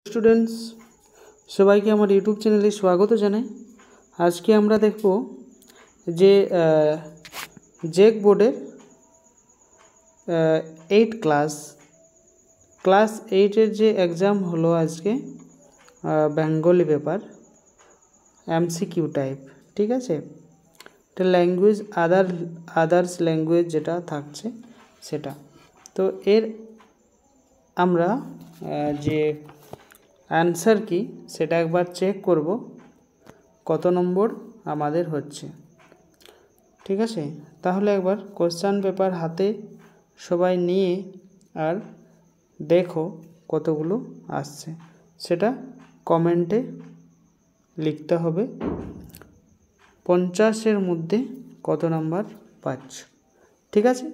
Students সবাইকে আমার YouTube চ্যানেলে স্বাগত জানাই। আজকে আমরা দেখব যে জেক বোর্ডের 8 ক্লাস 8-এর যে এক্সাম হলো আজকে, বেঙ্গলি পেপার এমসিকিউ টাইপ, ঠিক আছে। এটা ল্যাঙ্গুয়েজ আদার্স ল্যাঙ্গুয়েজ যেটা থাকছে সেটা। তো এর আমরা যে অ্যান্সার কি সেটা একবার চেক করব কত নম্বর আমাদের হচ্ছে, ঠিক আছে। তাহলে একবার কোশ্চেন পেপার হাতে সবাই নিয়ে আর দেখো কতগুলো আসছে, সেটা কমেন্টে লিখতে হবে 50-এর মধ্যে কত নাম্বার পাচ্ছ, ঠিক আছে।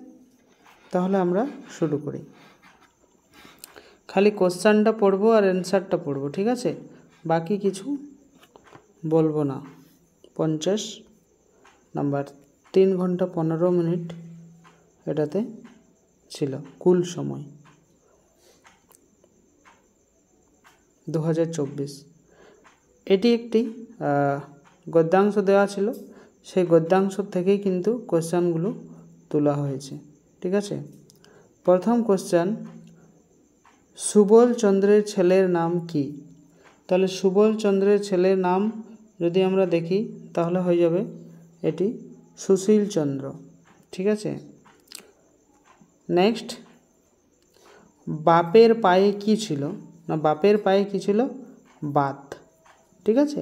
তাহলে আমরা শুরু করি। খালি কোশ্চেনটা পড়বো আর অ্যান্সারটা পড়বো, ঠিক আছে, বাকি কিছু বলবো না। 50 নাম্বার, 3 ঘন্টা 15 মিনিট এটাতে ছিল কুল সময় 2024। এটি একটি গদ্যাংশ দেওয়া ছিল, সেই গদ্যাংশ থেকেই কিন্তু কোশ্চেনগুলো তোলা হয়েছে, ঠিক আছে। প্রথম কোশ্চেন, সুবল চন্দ্রের ছেলের নাম কি? তাহলে সুবল চন্দ্রের ছেলের নাম যদি আমরা দেখি তাহলে হয়ে যাবে এটি সুশীল চন্দ্র, ঠিক আছে। নেক্সট, বাপের পায়ে কি ছিল? না, বাপের পায়ে কি ছিল? বাত, ঠিক আছে,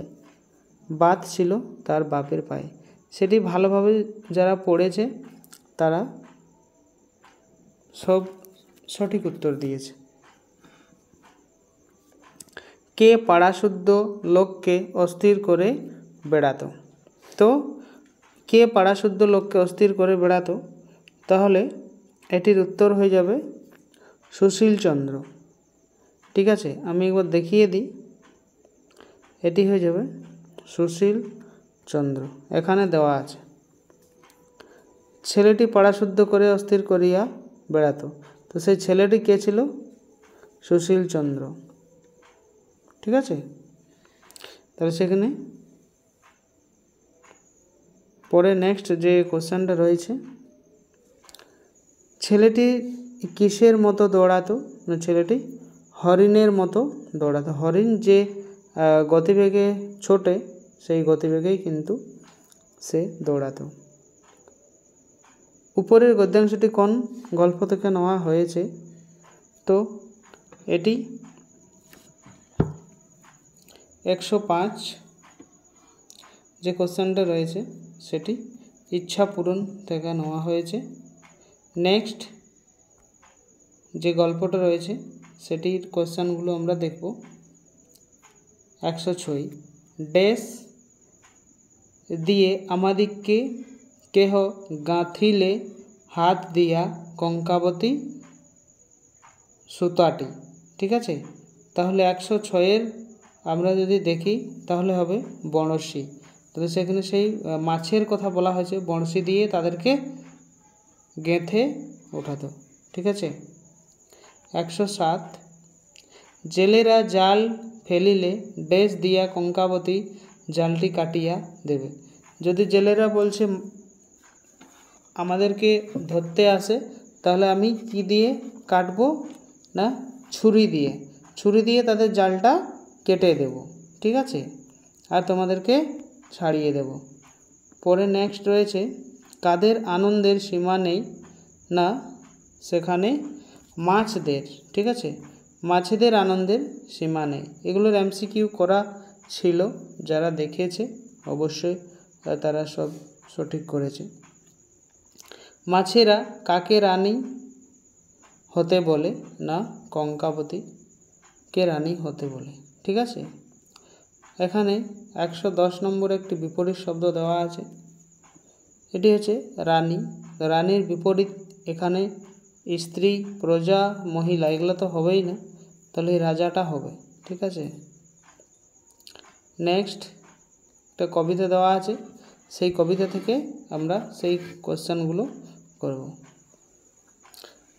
বাত ছিল তার বাপের পায়ে। সেটি ভালোভাবে যারা পড়েছে তারা সব সঠিক উত্তর দিয়েছে। কে পাড়াশুদ্ধ লোককে অস্থির করে বেড়াতো? তো কে পাড়াশুদ্ধ লোককে অস্থির করে বেড়াতো? তাহলে এটির উত্তর হয়ে যাবে সুশীল চন্দ্র, ঠিক আছে। আমি একবার দেখিয়ে দিই, এটি হয়ে যাবে সুশীল চন্দ্র, এখানে দেওয়া আছে। ছেলেটি পাড়াশুদ্ধ করে অস্থির করিয়া বেড়াতো, তো সেই ছেলেটি কে ছিল? সুশীল চন্দ্র, ঠিক আছে। তাহলে সেখানে পরে নেক্সট যে কোশ্চেনটা রয়েছে, ছেলেটি কিসের মতো দৌড়াতো? না, ছেলেটি হরিণের মতো দৌড়াতো। হরিণ যে গতিবেগে ছোটে সেই গতিবেগেই কিন্তু সে দৌড়াতো। উপরের গদ্যাংশটি কোন গল্প থেকে নেওয়া হয়েছে? তো এটি 105 যে কোশ্চেনটা রয়েছে সেটি ইচ্ছা পূরণ থেকে নেওয়া হয়েছে। নেক্সট যে গল্পটা রয়েছে সেটির কোশ্চেনগুলো আমরা দেখব। 106, ড্যাশ দিয়ে আমাদিগকে কেহ গাঁথিলে হাত দিয়া কঙ্কাবতী সুতাটি, ঠিক আছে। তাহলে 106-এর আমরা যদি দেখি তাহলে হবে বড়শি। তাহলে সেখানে সেই মাছের কথা বলা হয়েছে, বড়শি দিয়ে তাদেরকে গেঁথে ওঠাতো, ঠিক আছে। 107, জেলেরা জাল ফেলিলে ড্যাশ দিয়া কঙ্কাবতী জালটি কাটিয়া দেবে। যদি জেলেরা বলছে আমাদেরকে ধরতে আসে, তাহলে আমি কি দিয়ে কাটবো? না, ছুরি দিয়ে তাদের জালটা কেটে দেব, ঠিক আছে, আর তোমাদেরকে ছাড়িয়ে দেব। পরে নেক্সট রয়েছে, কাদের আনন্দের সীমা নেই? না, সেখানে মাছদের, ঠিক আছে, মাছেদের আনন্দের সীমা নেই। এগুলোর এমসিকিউ করা ছিল, যারা দেখেছে অবশ্যই তারা সব সঠিক করেছে। মাছেরা কাকে রানী হতে বলে? না, কঙ্কাবতীকে রানী হতে বলে, ঠিক আছে। এখানে 110 নম্বরে একটি বিপরীত শব্দ দেওয়া আছে, এটি হচ্ছে রানী। রানীর বিপরীত এখানে স্ত্রী, প্রজা, মহিলা, এগুলো তো হবেই না, তাহলে রাজাটা হবে, ঠিক আছে। নেক্সট একটা কবিতা দেওয়া আছে, সেই কবিতা থেকে আমরা সেই কোশ্চেনগুলো করব।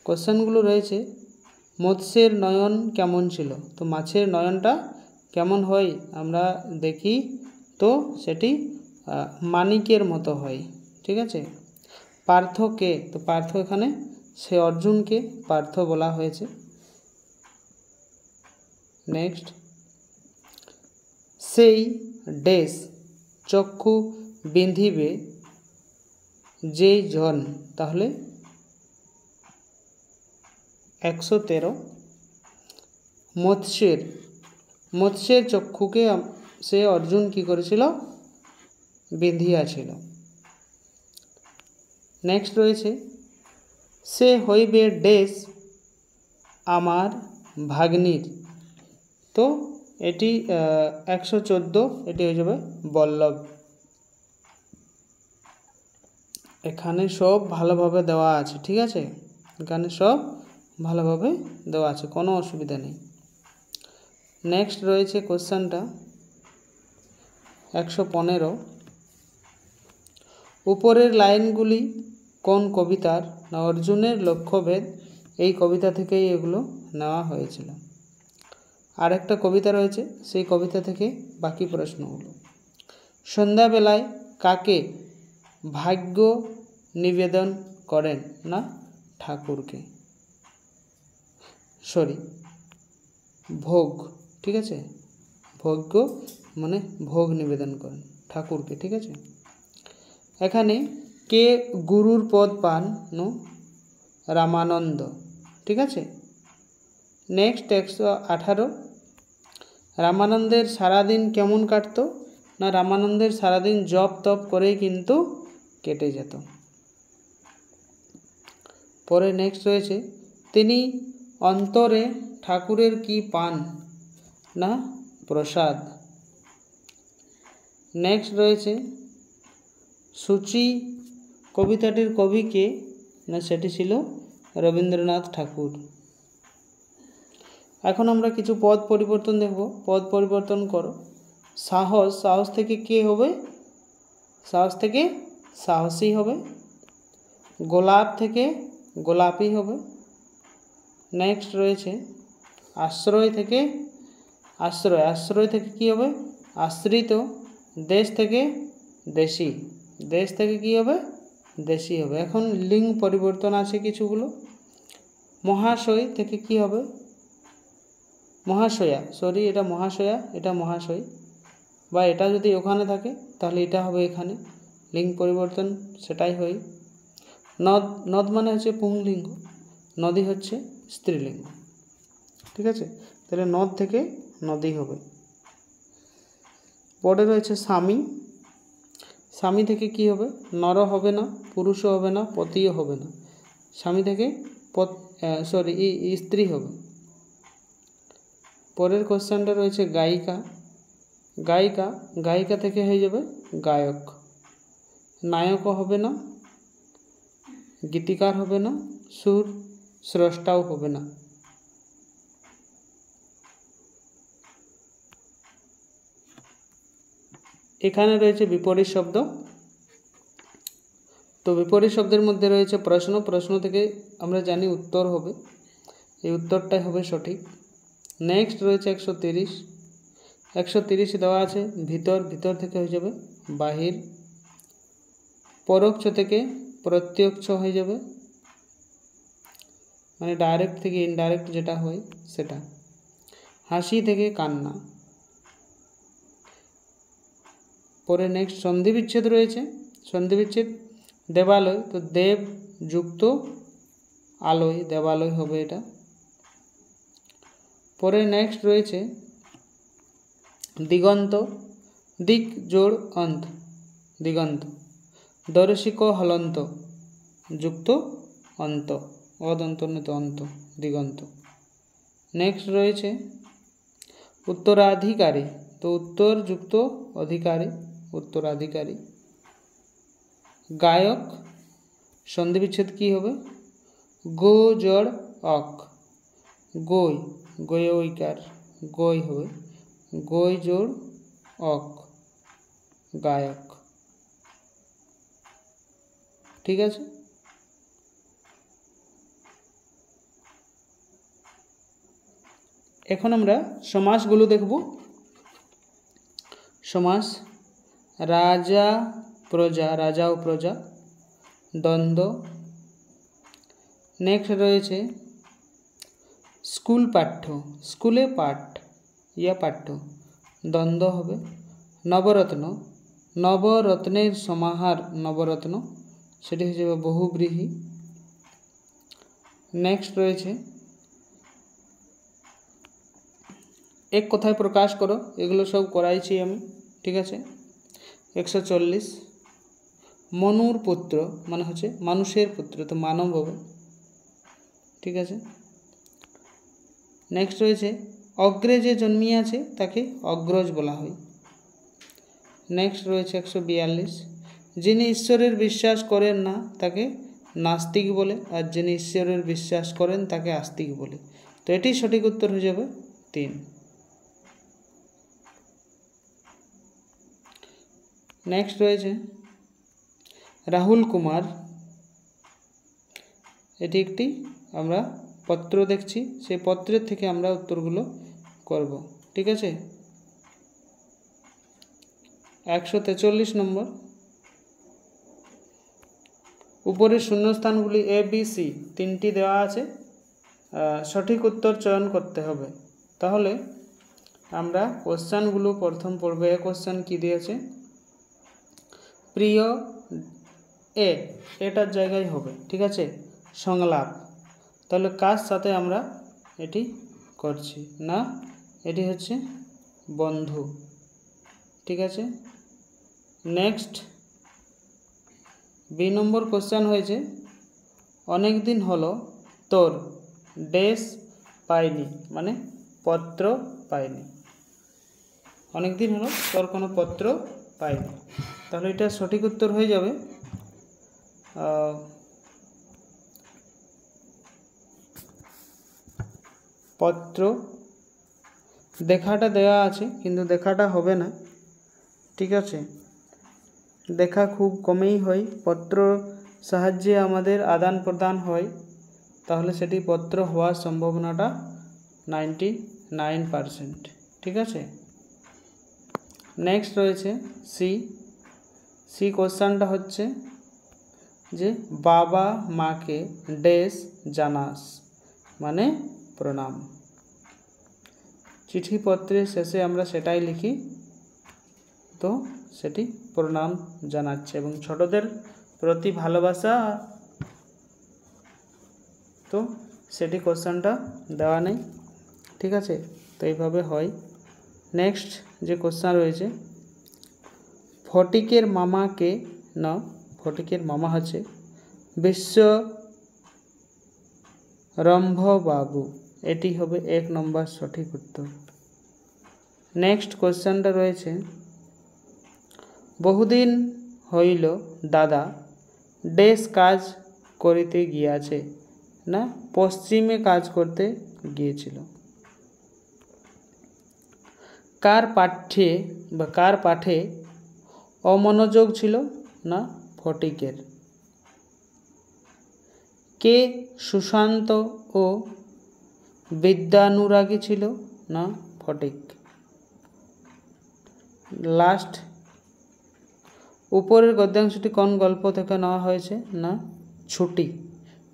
কোশ্চেনগুলো রয়েছে, মৎস্যের নয়ন কেমন ছিল? তো মাছের নয়নটা কেমন হয় আমরা দেখি, তো সেটি মানিকের মতো হয়। ঠিক আছে। পার্থ কে? তো পার্থ এখানে সে অর্জুনকে পার্থ বলা হয়েছে। নেক্সট, সেই ড্যাশ চক্ষু বিন্ধিবে যেই জন, তাহলে 113। মৎস্যের চক্ষুকে সে অর্জুন কি করেছিল? বিন্ধিয়াছিল। নেক্সট রয়েছে, সে হইবে ড্যাশ আমার ভাগ্নির। তো এটি 114, এটি হয়ে যাবে বল্লভ। এখানে সব ভালোভাবে দেওয়া আছে। ঠিক আছে, এখানে সব ভালোভাবে দেওয়া আছে, কোনো অসুবিধা নেই। নেক্সট রয়েছে কোশ্চেনটা 115। উপরের লাইনগুলি কোন কবিতার? না অর্জুনের লক্ষ্যভেদ, এই কবিতা থেকেই এগুলো নেওয়া হয়েছিল। আর একটা কবিতা রয়েছে, সেই কবিতা থেকে বাকি প্রশ্নগুলো। সন্ধ্যাবেলায় কাকে ভাগ্য নিবেদন করেন? না ঠাকুরকে, ভোগ। ঠিক আছে, ভোগ্য মানে ভোগ নিবেদন করেন ঠাকুরকে। ঠিক আছে। এখানে কে গুরুর পদ পান? নো রামানন্দ। ঠিক আছে। নেক্সট 118। রামানন্দের সারাদিন কেমন কাটত? না রামানন্দের সারাদিন জপ তপ করেই কিন্তু কেটে যেত। পরে নেক্সট রয়েছে, তিনি অন্তরে ঠাকুরের কি পান? না প্রসাদ। নেক্সট রয়েছে, সূচি কবিতাটির কবি কে? না সেটি ছিল রবীন্দ্রনাথ ঠাকুর। এখন আমরা কিছু পদ পরিবর্তন দেখব। পদ পরিবর্তন করো। সাহস থেকে কে হবে? সাহস থেকে সাহসী হবে। গোলাপ থেকে গোলাপি হবে। নেক্সট রয়েছে, আশ্রয় থেকে আশ্রয় থেকে কি হবে? আশ্রিত। দেশ থেকে দেশি, দেশ থেকে কি হবে? দেশি হবে। এখন লিঙ্গ পরিবর্তন আছে কিছুগুলো। মহাশয় থেকে কি হবে? মহাশয়া, এটা মহাশয়া, এটা মহাশয়, বা এটা যদি ওখানে থাকে তাহলে এটা হবে এখানে। লিঙ্গ পরিবর্তন সেটাই হয়। নদ মানে হচ্ছে পুংলিঙ্গ, নদী হচ্ছে স্ত্রীলিঙ্গ। ঠিক আছে, তাহলে নদ থেকে নদী হবে। পরে রয়েছে স্বামী থেকে কি হবে? নর হবে না, পুরুষও হবে না, পতিও হবে না। স্বামী থেকে স্ত্রী হবে। পরের কোশ্চেনটা রয়েছে গায়িকা থেকে হয়ে যাবে গায়ক। নায়কও হবে না, গীতিকার হবে না, সুর স্রষ্টাও হবে না। এখানে রয়েছে বিপরীত শব্দ। তো বিপরীত শব্দের মধ্যে রয়েছে প্রশ্ন থেকে আমরা জানি উত্তর হবে, এই উত্তরটাই হবে সঠিক। নেক্সট রয়েছে 130 দেওয়া আছে ভিতর থেকে হয়ে যাবে বাহির। পরোক্ষ থেকে প্রত্যক্ষ হয়ে যাবে, মানে ডাইরেক্ট থেকে ইনডাইরেক্ট যেটা হয় সেটা। হাসি থেকে কান্না। পরে নেক্সট সন্ধি বিচ্ছেদ রয়েছে। সন্ধি বিচ্ছেদ দেবালয়, তো দেব যুক্ত আলয়, দেবালয় হবে এটা। পরে নেক্সট রয়েছে দিগন্ত, দিক জোড় অন্ত, দিগন্ত। দর্শিক হলন্ত যুক্ত অন্ত, অদন্তর্নিত অন্ত, দিগন্ত। নেক্সট রয়েছে উত্তরাধিকারী, তো উত্তর যুক্ত অধিকারী, উত্তরাধিকারী। গায়ক সন্ধি বিচ্ছেদ কি হবে? গো জড় অক, গয়ে ঐকার, গই হবে, গই জোড় অক, গায়ক। ঠিক আছে। এখন আমরা সমাসগুলো দেখব। সমাস রাজা প্রজা, রাজা ও প্রজা, দ্বন্দ্ব। নেক্সট রয়েছে স্কুল পাঠ্য, স্কুলে পাঠ ইয়া পাঠ্য, দ্বন্দ্ব হবে। নবরত্ন, নবরত্নের সমাহার নবরত্ন, সেটি হচ্ছে বহুব্রীহি। নেক্সট রয়েছে এক কথায় প্রকাশ করো, এগুলো সব করাইছি আমি, ঠিক আছে। 140 মনুর পুত্র মানে হচ্ছে মানুষের পুত্র, তো মানব হবে, ঠিক আছে। নেক্সট রয়েছে অগ্রে যে জন্মিয়াছে তাকে অগ্রজ বলা হয়। নেক্সট রয়েছে 142 যিনি ঈশ্বরের বিশ্বাস করেন না তাকে নাস্তিক বলে, আর যিনি ঈশ্বরের বিশ্বাস করেন তাকে আস্তিক বলে। তো এটি সঠিক উত্তর হয়ে যাবে 3। নেক্সট রয়েছে রাহুল কুমার, এটি একটি আমরা পত্র দেখছি, সেই পত্রের থেকে আমরা উত্তরগুলো করব, ঠিক আছে। 143 নম্বর, উপরের শূন্যস্থানগুলি এ বি সি তিনটি দেওয়া আছে, সঠিক উত্তর চয়ন করতে হবে। তাহলে আমরা কোশ্চেনগুলো প্রথম পড়ব। এ কোশ্চেন কি দিয়েছে, প্রিয় এটার জায়গায় হবে, ঠিক আছে, সংলাপ। তাহলে কার সাথে আমরা এটি করছি না, এটি হচ্ছে বন্ধু, ঠিক আছে। নেক্সট বি নম্বর কোশ্চেন হয়েছে অনেক দিন হলো তোর ড্যাশ পাইনি, মানে পত্র পাইনি, অনেক দিন হলো তোর কোনো পত্র পাইনি। তাহলে এটা সঠিক উত্তর হয়ে যাবে পত্র। দেখাটা দেওয়া আছে কিন্তু দেখাটা হবে না, ঠিক আছে, দেখা খুব কমই হয়, পত্র সাহায্যে আমাদের আদান প্রদান হয়, তাহলে সেটি পত্র হওয়ার সম্ভাবনাটা 99%, ঠিক আছে। নেক্সট রয়েছে সি কোশ্চেনটা হচ্ছে যে বাবা মাকে ড্যাশ জানাস, মানে প্রণাম। চিঠিপত্রের শেষে আমরা সেটাই লিখি, তো সেটি প্রণাম জানাচ্ছে এবং ছোটদের প্রতি ভালোবাসা, তো সেটি কোশ্চেনটা দেওয়া নেই, ঠিক আছে, তো এইভাবে হয়। নেক্সট যে কোশ্চেন রয়েছে ফটিকের মামাকে না, ফটিকের মামা হচ্ছে বিশ্বরম্ভবাবু, এটি হবে 1 নম্বর সঠিক উত্তর। নেক্সট কোশ্চেনটা রয়েছে বহুদিন হইল দাদা ড্যাশ কাজ করিতে গিয়াছে, না পশ্চিমে কাজ করতে গিয়েছিল। কার পাঠ্যে বা কার পাঠে অমনোযোগ ছিল, না ফটিকের। কে সুশান্ত ও বিদ্যানুরাগী ছিল, না ফটিক। লাস্ট উপরের গদ্যাংশটি কোন গল্প থেকে নেওয়া হয়েছে, না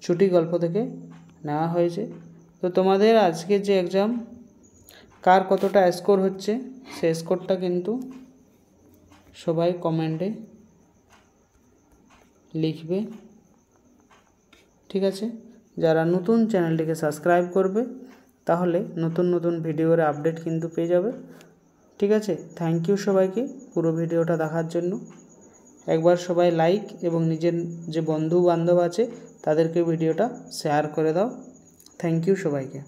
ছুটি গল্প থেকে নেওয়া হয়েছে। তো তোমাদের আজকে যে এক্সাম কার কতটা স্কোর হচ্ছে সেই স্কোরটা কিন্তু সবাই কমেন্টে লিখবে, ঠিক আছে। যারা নতুন চ্যানেলটিকে সাবস্ক্রাইব করবে তাহলে নতুন নতুন ভিডিওর আপডেট কিন্তু পেয়ে যাবে, ঠিক আছে। থ্যাংক ইউ সবাইকে পুরো ভিডিওটা দেখার জন্য। একবার সবাই লাইক এবং নিজের যে বন্ধু বান্ধব আছে তাদেরকে ভিডিওটা শেয়ার করে দাও। থ্যাংক ইউ সবাইকে।